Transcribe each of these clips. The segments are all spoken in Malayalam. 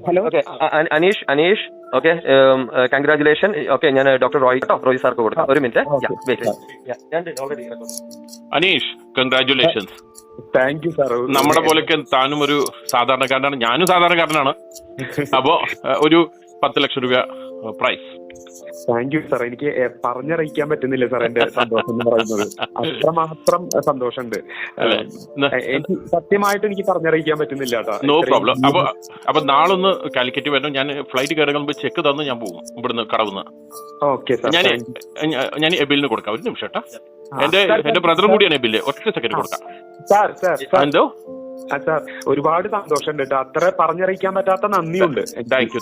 Hello okay Aneesh okay congratulation. Okay ഞാൻ ഡോക്ടർ റോയ് സാർക്ക് കൊടുക്കാം. ഒരു minute. Aneesh congratulations. Thank you sir. നമ്മുടെ പോലെയൊക്കെ താനും ഒരു സാധാരണക്കാരനാണ്, ഞാനും സാധാരണക്കാരനാണ്. അപ്പോ ഒരു 10 ലക്ഷം രൂപ പ്രൈസ്. Thank you sir. എനിക്ക് പറഞ്ഞറിയിക്കാൻ പറ്റുന്നില്ല സാർ എന്റെ സന്തോഷം എന്ന് പറയുന്നത്. അത്രമാത്രം സന്തോഷമുണ്ട്. എനിക്ക് സത്യമായിട്ട് എനിക്ക് പറഞ്ഞറിയിക്കാൻ പറ്റുന്നില്ല കേട്ടോ. No problem. അപ്പൊ നാളൊന്ന് കാലിക്കറ്റ് വരണം. ഞാൻ ഫ്ലൈറ്റ് കയറുമ്പോൾ ചെക്ക് തന്ന് ഞാൻ പോകും ഇവിടുന്ന് കടവുന്ന്. Okay sir. ഞാൻ എബിലിന് കൊടുക്കാം. ഒരു നിമിഷം കേട്ടോ. എന്റെ ബ്രദറും കൂടിയാണ് എബില്. ഒറ്റ സെക്കൻഡ് കൊടുക്കാം. എന്തോ സാർ ഒരുപാട് സന്തോഷമുണ്ട് കേട്ടോ. അത്ര പറഞ്ഞറിയിക്കാൻ പറ്റാത്ത നന്ദിയുണ്ട്. Thank you.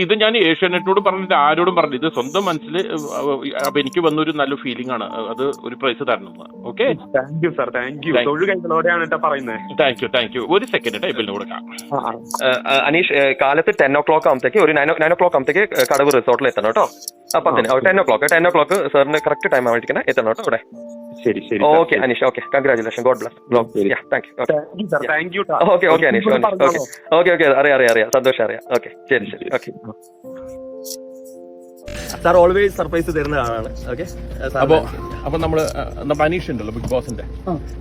ഇത് ഞാൻ ഏഷ്യാനെറ്റിനോട് പറഞ്ഞിട്ട് ആരോടും പറഞ്ഞില്ല. ഇത് സ്വന്തം മനസ്സിൽ അപ്പൊ എനിക്ക് വന്നൊരു നല്ല ഫീലിംഗ് ആണ്. അത് ഒരു പ്രൈസ് തരണം. Okay thank you sir. Thank you. തൊഴിലുകളോടെയാണ് കേട്ടോ പറയുന്നത്. Thank you. ഒരു സെക്കൻഡ് എബിലിന് കൊടുക്കാം. അനീഷ് കാലത്ത് 10 o'clock ആകുമ്പോഴത്തേക്ക് ഒരു 9 o'clock ആകുമ്പോഴത്തേക്ക് കടവ് റിസോർട്ടിൽ എത്തണം കേട്ടോ. 10 o'clock സാറിന് കറക്റ്റ് ടൈം ആവുമ്പോഴത്തേക്ക് എത്തണം കേട്ടോ ഇവിടെ. ശരി ശരി. Okay Aneesh. Okay congratulation. God bless. Thank you. Okay Aneesh. Okay അറിയാം സന്തോഷം അറിയാം. ഓക്കെ ശരി. ഓക്കെ സാർ ഓൾവേസ് സർപ്രൈസ് തരുന്ന ആളാണ്. ഓക്കെ അപ്പൊ നമ്മള് അനീഷ് ഉണ്ടല്ലോ ബിഗ് ബോസിന്റെ,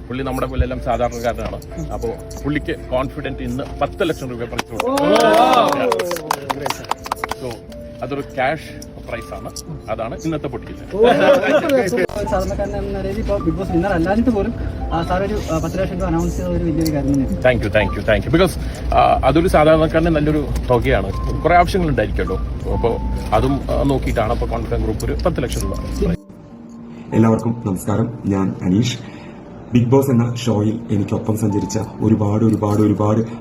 പുള്ളി നമ്മുടെ പോലെ എല്ലാം സാധാരണക്കാരനാണ്. അപ്പൊ പുള്ളിക്ക് കോൺഫിഡന്റ് ഇന്ന് 10 ലക്ഷം രൂപ പ്രൈസ് കൊടുക്കും. സോ അതൊരു ക്യാഷ് പ്രൈസ് ആണ്. അതാണ് ഇന്നത്തെ പൊട്ടിക്കുന്നത്. സാധാരണക്കാരൻ എന്ന നിലയിൽ ഇപ്പോൾ ബിഗ് ബോസ് വിന്നർ അല്ലാഞ്ഞിട്ട് പോലും സാർ ഒരു 10 ലക്ഷം രൂപ അനൗൺസ് ചെയ്ത ഒരു വലിയൊരു കാര്യം തന്നെയാണ്. Thank you. ബിക്കോസ് അതൊരു സാധാരണക്കാരന് നല്ലൊരു തുകയാണ്. കുറെ ആവശ്യങ്ങൾ ഉണ്ടായിരിക്കുമല്ലോ. അപ്പോൾ അതും നോക്കിയിട്ടാണ് അപ്പോൾ കോൺഫിഡൻസ് ഗ്രൂപ്പ് ഒരു 10 ലക്ഷം രൂപ. എല്ലാവർക്കും നമസ്കാരം. ഞാൻ അനീഷ്. ബിഗ് ബോസ് എന്ന ഷോയിൽ എനിക്കൊപ്പം സഞ്ചരിച്ച ഒരുപാട്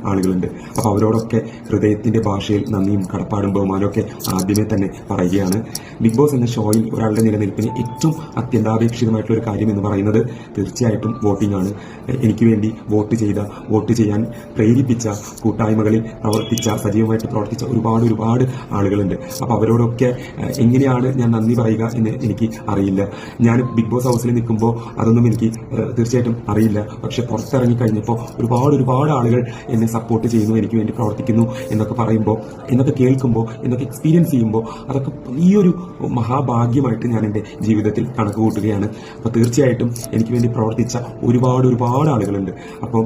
ആളുകളുണ്ട്. അപ്പോൾ അവരോടൊക്കെ ഹൃദയത്തിന്റെ ഭാഷയിൽ നന്ദിയും കടപ്പാടും ബഹുമാനവും ഒക്കെ ആദ്യമേ തന്നെ പറയുകയാണ്. ബിഗ് ബോസ് എന്ന ഷോയിൽ ഒരാളുടെ നിലനിൽപ്പിന് ഏറ്റവും അത്യന്താപേക്ഷിതമായിട്ടുള്ള ഒരു കാര്യം എന്ന് പറയുന്നത് തീർച്ചയായിട്ടും വോട്ടിംഗ് ആണ്. എനിക്ക് വേണ്ടി വോട്ട് ചെയ്യാൻ പ്രേരിപ്പിച്ച, കൂട്ടായ്മകളിൽ സജീവമായിട്ട് പ്രവർത്തിച്ച ഒരുപാട് ആളുകളുണ്ട്. അപ്പോൾ അവരോടൊക്കെ എങ്ങനെയാണ് ഞാൻ നന്ദി പറയുക എന്ന് എനിക്ക് അറിയില്ല. ഞാൻ ബിഗ് ബോസ് ഹൗസിൽ നിൽക്കുമ്പോൾ അതൊന്നും എനിക്ക് തീർച്ചയായിട്ടും അറിയില്ല. പക്ഷെ പുറത്തിറങ്ങി കഴിഞ്ഞപ്പോൾ ഒരുപാട് ആളുകൾ എന്നെ സപ്പോർട്ട് ചെയ്യുന്നു, എനിക്ക് വേണ്ടി പ്രവർത്തിക്കുന്നു എന്നൊക്കെ പറയുമ്പോൾ, എന്നൊക്കെ കേൾക്കുമ്പോൾ, എന്നൊക്കെ എക്സ്പീരിയൻസ് ചെയ്യുമ്പോൾ അതൊക്കെ വലിയൊരു മഹാഭാഗ്യമായിട്ട് ഞാൻ എൻ്റെ ജീവിതത്തിൽ കണക്ക് കൂട്ടുകയാണ്. അപ്പോൾ തീർച്ചയായിട്ടും എനിക്ക് വേണ്ടി പ്രവർത്തിച്ച ഒരുപാട് ആളുകളുണ്ട്. അപ്പോൾ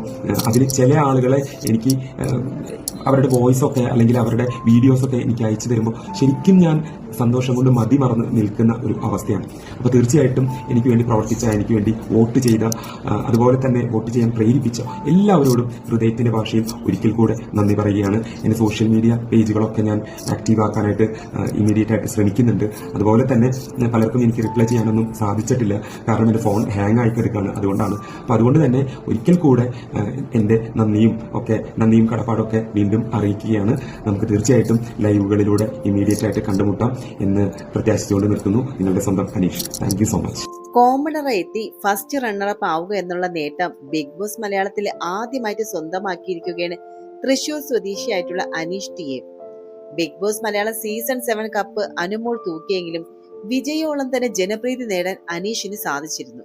അതിൽ ചില ആളുകളെ എനിക്ക് അവരുടെ വോയിസൊക്കെ അല്ലെങ്കിൽ അവരുടെ വീഡിയോസൊക്കെ എനിക്ക് അയച്ചു തരുമ്പോൾ ശരിക്കും ഞാൻ സന്തോഷം കൊണ്ട് മറന്ന് നിൽക്കുന്ന ഒരു അവസ്ഥയാണ്. അപ്പോൾ തീർച്ചയായിട്ടും എനിക്ക് വേണ്ടി പ്രവർത്തിച്ച, എനിക്ക് വേണ്ടി വോട്ട് ചെയ്ത, അതുപോലെ തന്നെ വോട്ട് ചെയ്യാൻ പ്രേരിപ്പിച്ച എല്ലാവരോടും ഹൃദയത്തിന്റെ ഭാഷയിൽ ഒരിക്കൽ കൂടെ നന്ദി പറയുകയാണ്. എൻ്റെ സോഷ്യൽ മീഡിയ പേജുകളൊക്കെ ഞാൻ ആക്റ്റീവ് ആക്കാനായിട്ട് ഇമ്മീഡിയറ്റ് ആയിട്ട് ശ്രമിക്കുന്നുണ്ട്. അതുപോലെ തന്നെ പലർക്കും എനിക്ക് റിപ്ലൈ ചെയ്യാനൊന്നും സാധിച്ചിട്ടില്ല. കാരണം എൻ്റെ ഫോൺ ഹാങ് ആയി കിടക്കുകയാണ്. അതുകൊണ്ടാണ്. അപ്പോൾ അതുകൊണ്ട് തന്നെ ഒരിക്കൽ കൂടെ എൻ്റെ നന്ദിയും കടപ്പാടൊക്കെ വീണ്ടും അറിയിക്കുകയാണ്. നമുക്ക് തീർച്ചയായിട്ടും ലൈവുകളിലൂടെ ഇമ്മീഡിയറ്റ് ആയിട്ട് കണ്ടുമുട്ടാം എന്ന് പ്രത്യാശിച്ചുകൊണ്ട് നിർത്തുന്നു. നിങ്ങളുടെ സ്വന്തം Aneesh. Thank you so much. കോമണറെ എത്തി ഫസ്റ്റ് റണ്ണറപ്പ് ആവുക എന്നുള്ള നേട്ടം ബിഗ് ബോസ് മലയാളത്തിൽ ആദ്യമായിട്ട് സ്വന്തമാക്കിയിരിക്കുകയാണ് തൃശൂർ സ്വദേശിയായിട്ടുള്ള Aneesh T A. Big Boss Malayalam season 7 cup Anumol തൂക്കിയെങ്കിലും വിജയോളം തന്നെ ജനപ്രീതി നേടാൻ അനീഷിന് സാധിച്ചിരുന്നു.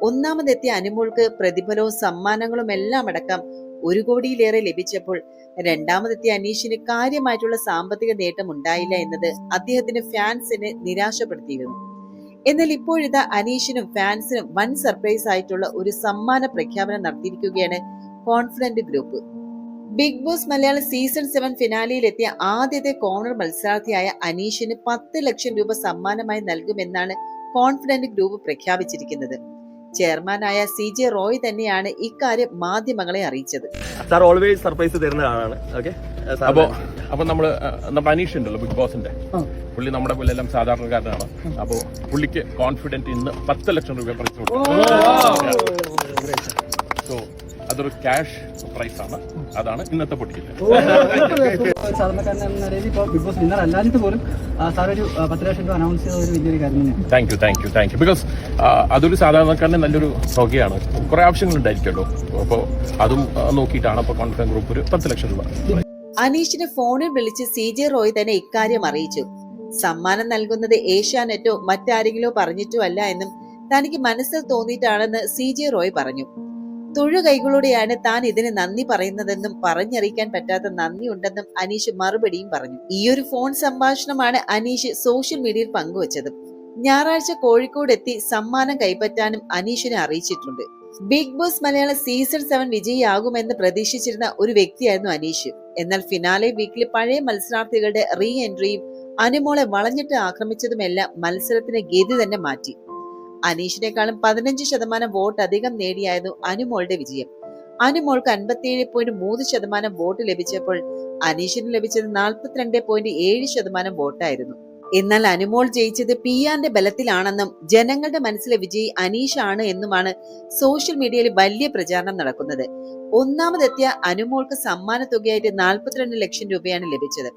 ഒന്നാമതെത്തിയ അനുമോൾക്ക് പ്രതിഫലവും സമ്മാനങ്ങളും എല്ലാം അടക്കം 1 കോടിയിലേറെ ലഭിച്ചപ്പോൾ രണ്ടാമതെത്തിയ അനീഷിന് കാര്യമായിട്ടുള്ള സാമ്പത്തിക നേട്ടം ഉണ്ടായില്ല എന്നത് അദ്ദേഹത്തിന്റെ ഫാൻസിനെ നിരാശപ്പെടുത്തിയിരുന്നു. എന്നാൽ ഇപ്പോഴിതാ അനീഷിനും ഫാൻസിനും വൻ സർപ്രൈസ് ആയിട്ടുള്ള ഒരു സമ്മാന പ്രഖ്യാപനം നടത്തിയിരിക്കുകയാണ് Confident Group. Big Boss Malayalam season 7 ഫിനാലിയിലെത്തിയ ആദ്യത്തെ കോർണർ മത്സരാർത്ഥിയായ അനീഷിന് 10 ലക്ഷം രൂപ സമ്മാനമായി നൽകുമെന്നാണ് കോൺഫിഡന്റ് ഗ്രൂപ്പ് പ്രഖ്യാപിച്ചിരിക്കുന്നത്. ചെയർമാനായ CJ റോയ് തന്നെയാണ് ഇക്കാര്യം മാധ്യമങ്ങളെ അറിയിച്ചത്. സാർ ഓൾവേസ് സർപ്രൈസ് തരുന്ന ആളാണ്. ഓക്കെ അപ്പൊ നമ്മള് അനീഷ് ഉണ്ടല്ലോ ബിഗ് ബോസിന്റെ, പുള്ളി നമ്മുടെ പോലെ എല്ലാം സാധാരണക്കാരനാണ്. അപ്പൊ പുള്ളിക്ക് കോൺഫിഡന്റ് ഇന്ന് 10 ലക്ഷം രൂപ പ്രൈസ് കൊടുക്കും. സോ അതൊരു ക്യാഷ് പ്രൈസ് ആണ്. അതാണ് ഇന്നത്തെ പൊട്ടിക്കുന്നത്. സാധാരണക്കാരൻ എന്ന നിലയിൽ ഇപ്പോൾ ബിഗ് ബോസ് വിന്നർ അല്ലാഞ്ഞിട്ട് പോലും സാർ ഒരു 10 ലക്ഷം രൂപ അനൗൺസ് ചെയ്ത ഒരു വലിയൊരു കാര്യം തന്നെയാണ്. Thank you. ബിക്കോസ് അതൊരു സാധാരണക്കാരന് നല്ലൊരു തുകയാണ്. കുറെ ആവശ്യങ്ങൾ ഉണ്ടായിരിക്കുമല്ലോ. അപ്പോൾ അതും നോക്കിയിട്ടാണ് അപ്പോൾ കോൺഫിഡൻസ് ഗ്രൂപ്പ് ഒരു 10 ലക്ഷം രൂപ. അനീഷിനെ ഫോണിൽ വിളിച്ച് CJ റോയ് തന്നെ ഇക്കാര്യം അറിയിച്ചു. സമ്മാനം നൽകുന്നത് ഏഷ്യാനെറ്റോ മറ്റാരെങ്കിലോ പറഞ്ഞിട്ടോ അല്ല എന്നും തനിക്ക് മനസ്സിൽ തോന്നിയിട്ടാണെന്ന് CJ റോയ് പറഞ്ഞു. തൊഴുകൈകളോടെയാണ് താൻ ഇതിന് നന്ദി പറയുന്നതെന്നും പറഞ്ഞറിയിക്കാൻ പറ്റാത്ത നന്ദി ഉണ്ടെന്നും അനീഷ് മറുപടിയും പറഞ്ഞു. ഈ ഒരു ഫോൺ സംഭാഷണമാണ് അനീഷ് സോഷ്യൽ മീഡിയയിൽ പങ്കുവച്ചത്. ഞായറാഴ്ച കോഴിക്കോട് എത്തി സമ്മാനം കൈപ്പറ്റാനും അനീഷിനെ അറിയിച്ചിട്ടുണ്ട്. ബിഗ് ബോസ് മലയാളം സീസൺ 7 വിജയിയാകുമെന്ന് പ്രതീക്ഷിച്ചിരുന്ന ഒരു വ്യക്തിയായിരുന്നു അനീഷ്. എന്നാൽ ഫിനാലെ വീക്കിൽ പഴയ മത്സരാർത്ഥികളുടെ റീ എൻട്രിയും അനുമോളെ വളഞ്ഞിട്ട് ആക്രമിച്ചതുമെല്ലാം മത്സരത്തിന്റെ ഗതി തന്നെ മാറ്റി. അനീഷിനെക്കാളും 15% വോട്ട് അധികം നേടിയായിരുന്നു അനുമോളുടെ വിജയം. അനുമോൾക്ക് 57.3% വോട്ട് ലഭിച്ചപ്പോൾ അനീഷിന് ലഭിച്ചത് 42.7% വോട്ടായിരുന്നു. എന്നാൽ അനുമോൾ ജയിച്ചത് PR ബലത്തിലാണെന്നും ജനങ്ങളുടെ മനസ്സിലെ വിജയി അനീഷ് ആണ് എന്നുമാണ് സോഷ്യൽ മീഡിയയിൽ വലിയ പ്രചാരണം നടക്കുന്നത്. ഒന്നാമതെത്തിയ അനുമോൾക്ക് സമ്മാന തുകയായിട്ട് 42 ലക്ഷം രൂപയാണ് ലഭിച്ചത്.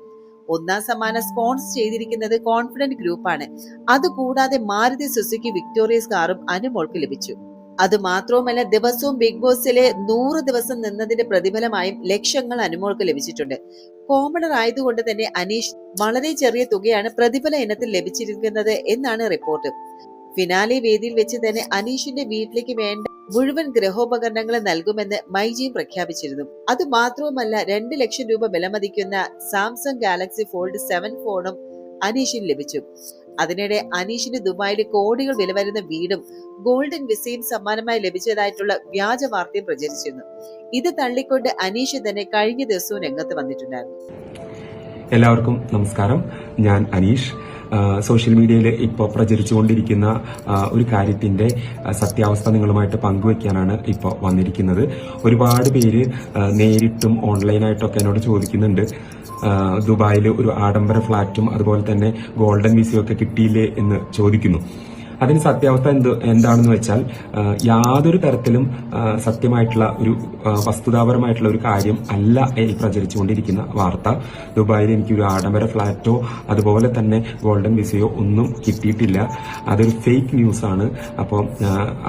ഒന്നാം സമ്മാനം സ്പോൺസർ ചെയ്തിരിക്കുന്നത് കോൺഫിഡന്റ് ഗ്രൂപ്പാണ്. അതുകൂടാതെ മാരുതി സുസുക്കി വിക്ടോറിയസ് കാറും അനുമോൾക്ക് ലഭിച്ചു. അത് മാത്രവുമല്ല, ദിവസവും ബിഗ് ബോസിലെ 100 ദിവസം നിന്നതിന്റെ പ്രതിഫലമായും ലക്ഷങ്ങൾ അനുമോൾക്ക് ലഭിച്ചിട്ടുണ്ട്. കോമണർ ആയതുകൊണ്ട് തന്നെ അനീഷ് വളരെ ചെറിയ തുകയാണ് പ്രതിഫല ഇനത്തിൽ ലഭിച്ചിരിക്കുന്നത് എന്നാണ് റിപ്പോർട്ട്. ഫിനാലെ വേദിയിൽ വെച്ച് തന്നെ അനീഷിന്റെ വീട്ടിലേക്ക് വേണ്ട മുഴുവൻ ഗൃഹോപകരണങ്ങളും നൽകുമെന്ന് മൈജിയും പ്രഖ്യാപിച്ചിരുന്നു. അത് മാത്രവുമല്ല, 2 ലക്ഷം രൂപ വിലമതിക്കുന്ന സാംസങ് ഗാലക്സി ഫോൾഡ് 7 ഫോണും അനീഷിന് ലഭിച്ചു. അതിനിടെ അനീഷിന് ദുബായിൽ കോടികൾ വില വരുന്ന വീടും ഗോൾഡൻ വിസയും സമ്മാനമായി ലഭിച്ചതായിട്ടുള്ള വ്യാജ വാർത്തയും പ്രചരിച്ചിരുന്നു. ഇത് തള്ളിക്കൊണ്ട് അനീഷ് തന്നെ കഴിഞ്ഞ ദിവസവും രംഗത്ത് വന്നിട്ടുണ്ടായിരുന്നു. എല്ലാവർക്കും നമസ്കാരം. ഞാൻ അനീഷ്. സോഷ്യൽ മീഡിയയിൽ ഇപ്പോൾ പ്രചരിച്ചുകൊണ്ടിരിക്കുന്ന ഒരു കാര്യത്തിന്റെ സത്യാവസ്ഥ നിങ്ങളുമായിട്ട് പങ്കുവയ്ക്കാനാണ് ഇപ്പോൾ വന്നിരിക്കുന്നത്. ഒരുപാട് പേര് നേരിട്ടും ഓൺലൈനായിട്ടൊക്കെ എന്നോട് ചോദിക്കുന്നുണ്ട്, ദുബായിൽ ഒരു ആഡംബര ഫ്ളാറ്റും അതുപോലെ തന്നെ ഗോൾഡൻ വിസയും ഒക്കെ കിട്ടിയില്ലേ എന്ന് ചോദിക്കുന്നു. അതിന് സത്യാവസ്ഥ എന്താണെന്ന് വെച്ചാൽ, യാതൊരു തരത്തിലും സത്യമായിട്ടുള്ള ഒരു വസ്തുതാപരമായിട്ടുള്ള ഒരു കാര്യം അല്ല ഈ പ്രചരിച്ചുകൊണ്ടിരിക്കുന്ന വാർത്ത. ദുബായിൽ എനിക്ക് ഒരു ആഡംബര ഫ്ളാറ്റോ അതുപോലെ തന്നെ ഗോൾഡൻ വിസയോ ഒന്നും കിട്ടിയിട്ടില്ല. അതൊരു ഫേക്ക് ന്യൂസ് ആണ്. അപ്പോൾ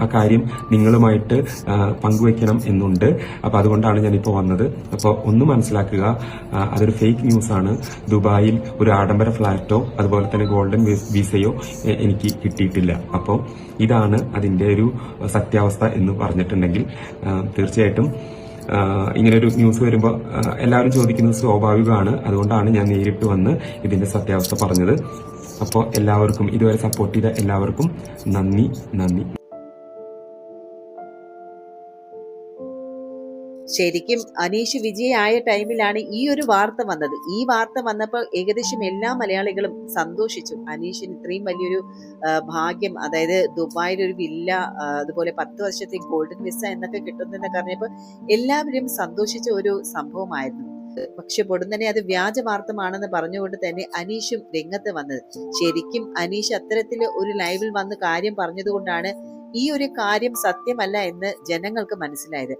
ആ കാര്യം നിങ്ങളുമായിട്ട് പങ്കുവെക്കണം എന്നുണ്ട്. അപ്പോൾ അതുകൊണ്ടാണ് ഞാനിപ്പോൾ വന്നത്. അപ്പോൾ ഒന്ന് മനസ്സിലാക്കുക, അതൊരു ഫേക്ക് ന്യൂസ് ആണ്. ദുബായിൽ ഒരു ആഡംബര ഫ്ളാറ്റോ അതുപോലെ തന്നെ ഗോൾഡൻ വിസയോ എനിക്ക് കിട്ടിയിട്ടില്ല. അപ്പോൾ ഇതാണ് അതിന്റെ ഒരു സത്യാവസ്ഥ എന്ന് പറഞ്ഞിട്ടുണ്ടെങ്കിൽ തീർച്ചയായിട്ടും ഇങ്ങനൊരു ന്യൂസ് വരുമ്പോൾ എല്ലാവരും ചോദിക്കുന്നത് സ്വാഭാവികമാണ്. അതുകൊണ്ടാണ് ഞാൻ നേരിട്ട് വന്ന് ഇതിന്റെ സത്യാവസ്ഥ പറഞ്ഞത്. അപ്പോൾ എല്ലാവർക്കും, ഇതുവരെ സപ്പോർട്ട് ചെയ്ത എല്ലാവർക്കും നന്ദി. ശരിക്കും അനീഷ് വിജയായ ടൈമിലാണ് ഈ ഒരു വാർത്ത വന്നത്. ഈ വാർത്ത വന്നപ്പോൾ ഏകദേശം എല്ലാ മലയാളികളും സന്തോഷിച്ചു. അനീഷിന് ഇത്രയും വലിയൊരു ഭാഗ്യം, അതായത് ദുബായിൽ ഒരു വില്ല, അതുപോലെ 10 വർഷത്തെ ഗോൾഡൻ വിസ എന്നൊക്കെ കിട്ടുന്നതെന്നൊക്കെ അറിഞ്ഞപ്പോൾ എല്ലാവരും സന്തോഷിച്ച ഒരു സംഭവമായിരുന്നു. പക്ഷെ പൊടുന്നനെ അത് വ്യാജ വാർത്തമാണെന്ന് പറഞ്ഞുകൊണ്ട് തന്നെ അനീഷും രംഗത്ത് വന്നത്. ശരിക്കും അനീഷ് അത്തരത്തിൽ ഒരു ലൈവിൽ വന്ന് കാര്യം പറഞ്ഞതുകൊണ്ടാണ് ഈ ഒരു കാര്യം സത്യമല്ല എന്ന് ജനങ്ങൾക്ക് മനസ്സിലായത്.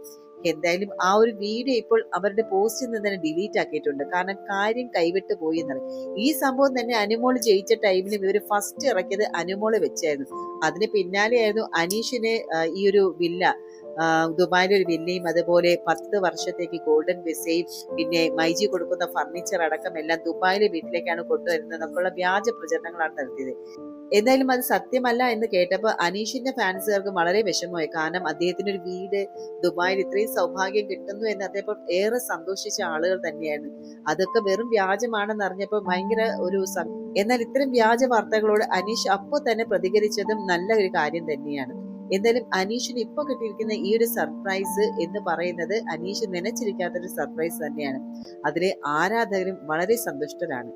എന്തായാലും ആ ഒരു വീഡിയോ ഇപ്പോൾ അവരുടെ പോസ്റ്റിൽ നിന്ന് തന്നെ ഡിലീറ്റ് ആക്കിയിട്ടുണ്ട്. കാരണം കാര്യം കൈവിട്ട് പോയി എന്നത്. ഈ സംഭവം തന്നെ അനുമോള് ജയിച്ച ടൈമിൽ ഇവര് ഫസ്റ്റ് ഇറക്കിയത് അനുമോള് വെച്ചായിരുന്നു. അതിന് പിന്നാലെയായിരുന്നു അനീഷിന് ഈ ഒരു വില്ല, ദുബായിലെ ഒരു വില്ലയും അതുപോലെ 10 വർഷത്തേക്ക് ഗോൾഡൻ വിസയും പിന്നെ മൈജി കൊടുക്കുന്ന ഫർണിച്ചർ അടക്കം എല്ലാം ദുബായിലെ വീട്ടിലേക്കാണ് കൊണ്ടുവരുന്നത് എന്നൊക്കെയുള്ള വ്യാജ പ്രചരണങ്ങളാണ് നടത്തിയത്. എന്തായാലും അത് സത്യമല്ല എന്ന് കേട്ടപ്പോൾ അനീഷിന്റെ ഫാൻസുകാർക്ക് വളരെ വിഷമമായി. കാരണം അദ്ദേഹത്തിന് ഒരു വീട് ദുബായിൽ ഇത്രയും സൗഭാഗ്യം കിട്ടുന്നു എന്ന് അദ്ദേഹം ഏറെ സന്തോഷിച്ച ആളുകൾ തന്നെയായിരുന്നു. അതൊക്കെ വെറും വ്യാജമാണെന്ന് അറിഞ്ഞപ്പോൾ ഭയങ്കര ഒരു എന്നാൽ ഇത്തരം വ്യാജ വാർത്തകളോട് അനീഷ് അപ്പോൾ തന്നെ പ്രതികരിച്ചതും നല്ല ഒരു കാര്യം തന്നെയാണ്. എന്തായാലും അനീഷിന് ഇപ്പൊ കിട്ടിയിരിക്കുന്ന ഈ ഒരു സർപ്രൈസ് എന്ന് പറയുന്നത് അനീഷ് നനച്ചിരിക്കാത്തൊരു സർപ്രൈസ് തന്നെയാണ്. അതിലെ ആരാധകരും വളരെ സന്തുഷ്ടരാണ്.